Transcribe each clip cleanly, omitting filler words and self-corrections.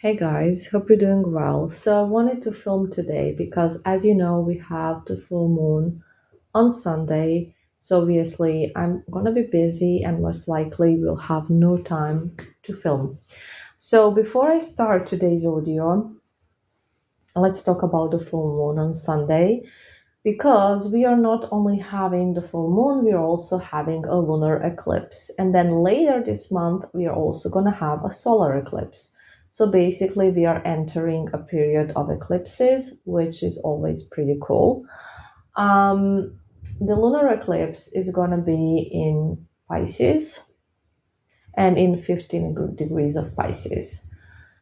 Hey guys, hope you're doing well. So I wanted to film today because as you know, we have the full moon on Sunday. So obviously I'm gonna be busy and most likely we'll have no time to film. So before I start today's audio, let's talk about the full moon on Sunday because we are not only having the full moon, we are also having a lunar eclipse. And then later this month, we are also going to have a solar eclipse. So basically, we are entering a period of eclipses, which is always pretty cool. The lunar eclipse is going to be in Pisces and in 15 degrees of Pisces.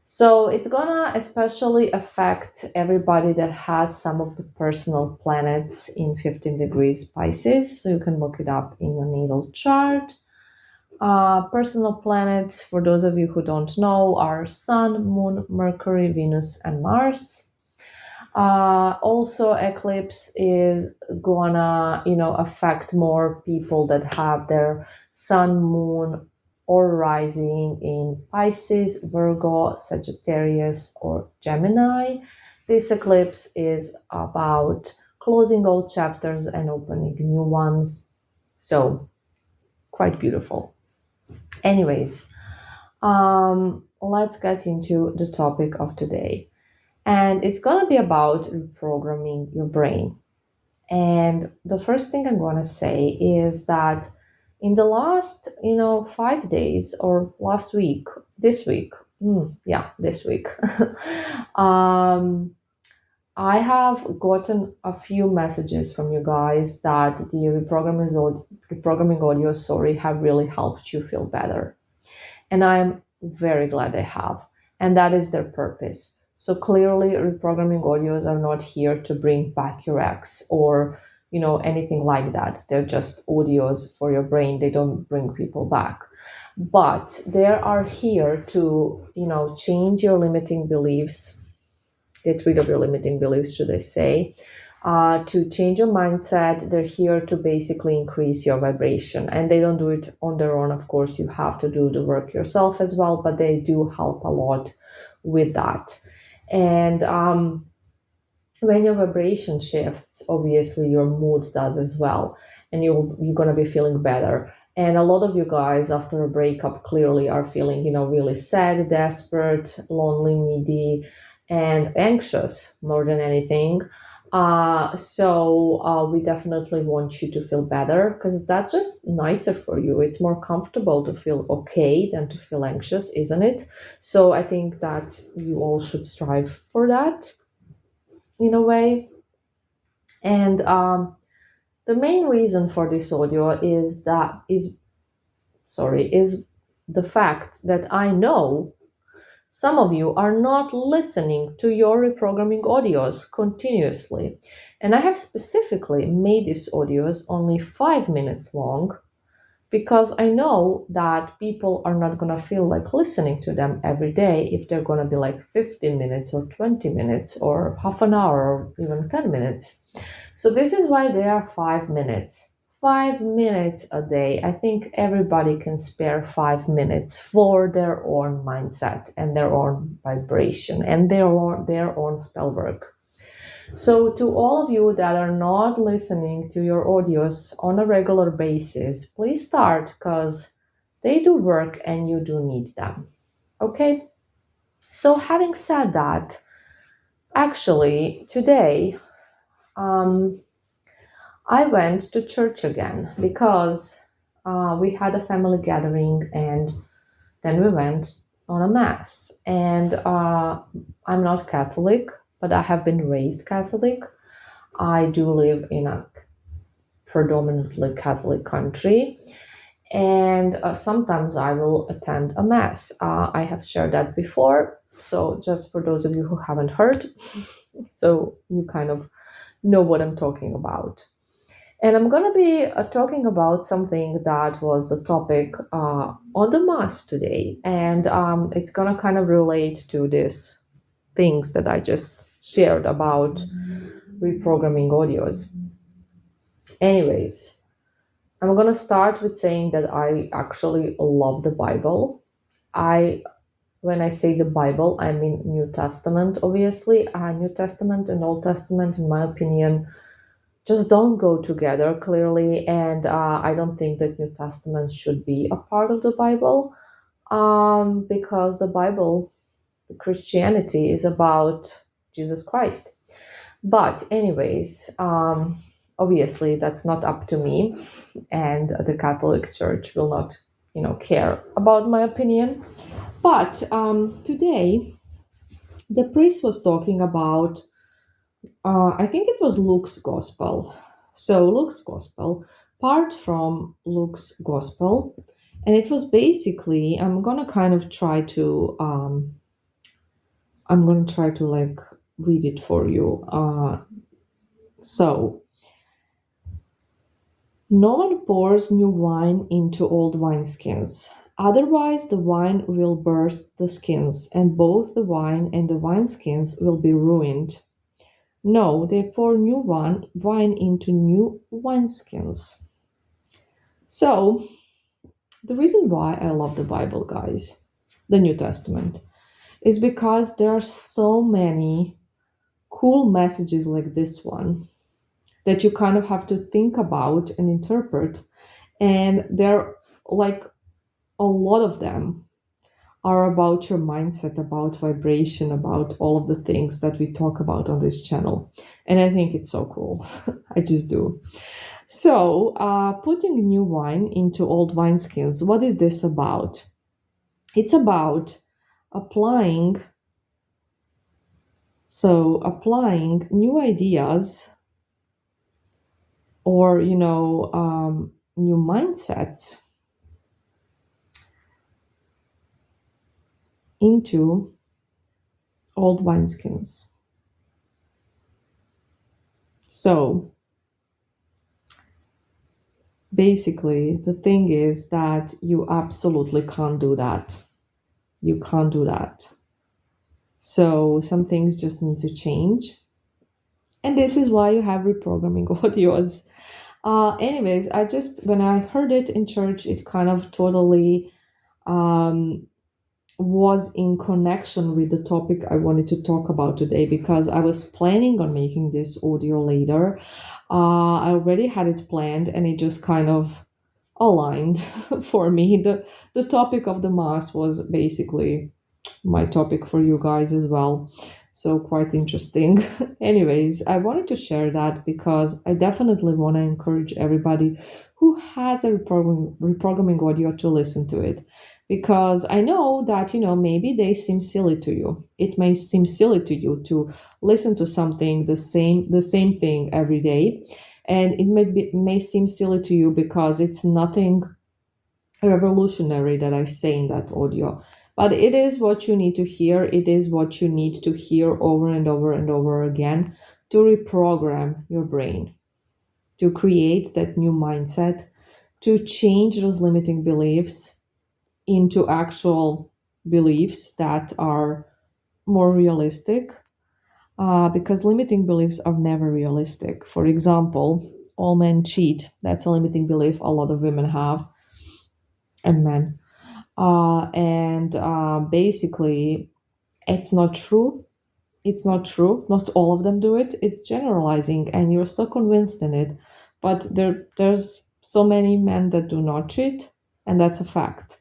So it's gonna especially affect everybody that has some of the personal planets in 15 degrees Pisces. So you can look it up in your natal chart. Personal planets, for those of you who don't know, are Sun, Moon, Mercury, Venus, and Mars. Also, eclipse is gonna, affect more people that have their Sun, Moon, or rising in Pisces, Virgo, Sagittarius, or Gemini. This eclipse is about closing old chapters and opening new ones. So, quite beautiful. Anyways, let's get into the topic of today. And it's going to be about reprogramming your brain. And the first thing I'm going to say is that in the last, 5 days or last week, this week, this week, um, I have gotten a few messages from you guys that the reprogramming audio, sorry, have really helped you feel better. And I'm very glad they have. And that is their purpose. So clearly, reprogramming audios are not here to bring back your ex or anything like that. They're just audios for your brain. They don't bring people back. But they are here to, change your limiting beliefs, get rid of your limiting beliefs, should I say, to change your mindset. They're here to basically increase your vibration. And they don't do it on their own. Of course, you have to do the work yourself as well, but they do help a lot with that. And when your vibration shifts, obviously your mood does as well. And you're going to be feeling better. And a lot of you guys after a breakup clearly are feeling, really sad, desperate, lonely, needy, and anxious more than anything. So we definitely want you to feel better because that's just nicer for you. It's more comfortable to feel okay than to feel anxious, isn't it? So I think that you all should strive for that in a way. And the main reason for this audio is the fact that I know some of you are not listening to your reprogramming audios continuously. And I have specifically made these audios only 5 minutes long because I know that people are not going to feel like listening to them every day if they're going to be like 15 minutes or 20 minutes or half an hour or even 10 minutes. So this is why they are 5 minutes. 5 minutes a day. I think everybody can spare 5 minutes for their own mindset and their own vibration and their own spell work. So, to all of you that are not listening to your audios on a regular basis, please start because they do work and you do need them. Okay? So, having said that, actually, today I went to church again because we had a family gathering and then we went on a mass. And I'm not Catholic, but I have been raised Catholic. I do live in a predominantly Catholic country, and sometimes I will attend a mass. I have shared that before, so just for those of you who haven't heard, so you kind of know what I'm talking about. And I'm going to be talking about something that was the topic on the mass today, and it's going to kind of relate to these things that I just shared about reprogramming audios. Anyways, I'm going to start with saying that I actually love the Bible. I When I say the Bible, I mean New Testament, obviously. New Testament and Old Testament, in my opinion, just don't go together clearly. And I don't think that New Testament should be a part of the Bible, because the Bible, Christianity, is about Jesus Christ. But, anyways, obviously, that's not up to me, and the Catholic Church will not, care about my opinion. But today, the priest was talking about, I think it was Luke's Gospel. So, Luke's Gospel, part from Luke's Gospel, and it was basically, I'm gonna try to like read it for you. So, no one pours new wine into old wineskins. Otherwise, the wine will burst the skins, and both the wine and the wineskins will be ruined. No, they pour new wine into new wineskins. So, the reason why I love the Bible, guys, the New Testament, is because there are so many cool messages like this one that you kind of have to think about and interpret. And they're like, a lot of them are about your mindset, about vibration, about all of the things that we talk about on this channel. And I think it's so cool. I just do. So, putting new wine into old wineskins, what is this about? It's about applying, applying new ideas, or, new mindsets into old wineskins. So, basically, the thing is that you absolutely can't do that. You can't do that. So, some things just need to change. And this is why you have reprogramming audios. Anyways, when I heard it in church, it kind of totally was in connection with the topic I wanted to talk about today, because I was planning on making this audio later. I already had it planned, and it just kind of aligned for me. The topic of the mass was basically my topic for you guys as well. So quite interesting. Anyways, I wanted to share that because I definitely want to encourage everybody who has a reprogramming audio to listen to it, because I know that, maybe they seem silly to you. It may seem silly to you to listen to something, the same thing every day, and it may seem silly to you because it's nothing revolutionary that I say in that audio. But it is what you need to hear. It is what you need to hear over and over and over again to reprogram your brain, to create that new mindset, to change those limiting beliefs into actual beliefs that are more realistic, because limiting beliefs are never realistic. For example, all men cheat. That's a limiting belief a lot of women have, and men. And basically, it's not true. It's not true. Not all of them do it. It's generalizing, and you're so convinced in it. But there's so many men that do not cheat, and that's a fact.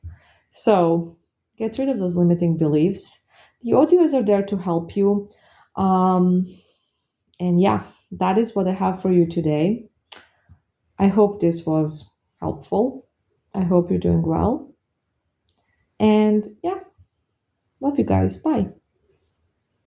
So get rid of those limiting beliefs. The audios are there to help you. And yeah, that is what I have for you today. I hope this was helpful. I hope you're doing well. And yeah, love you guys. Bye.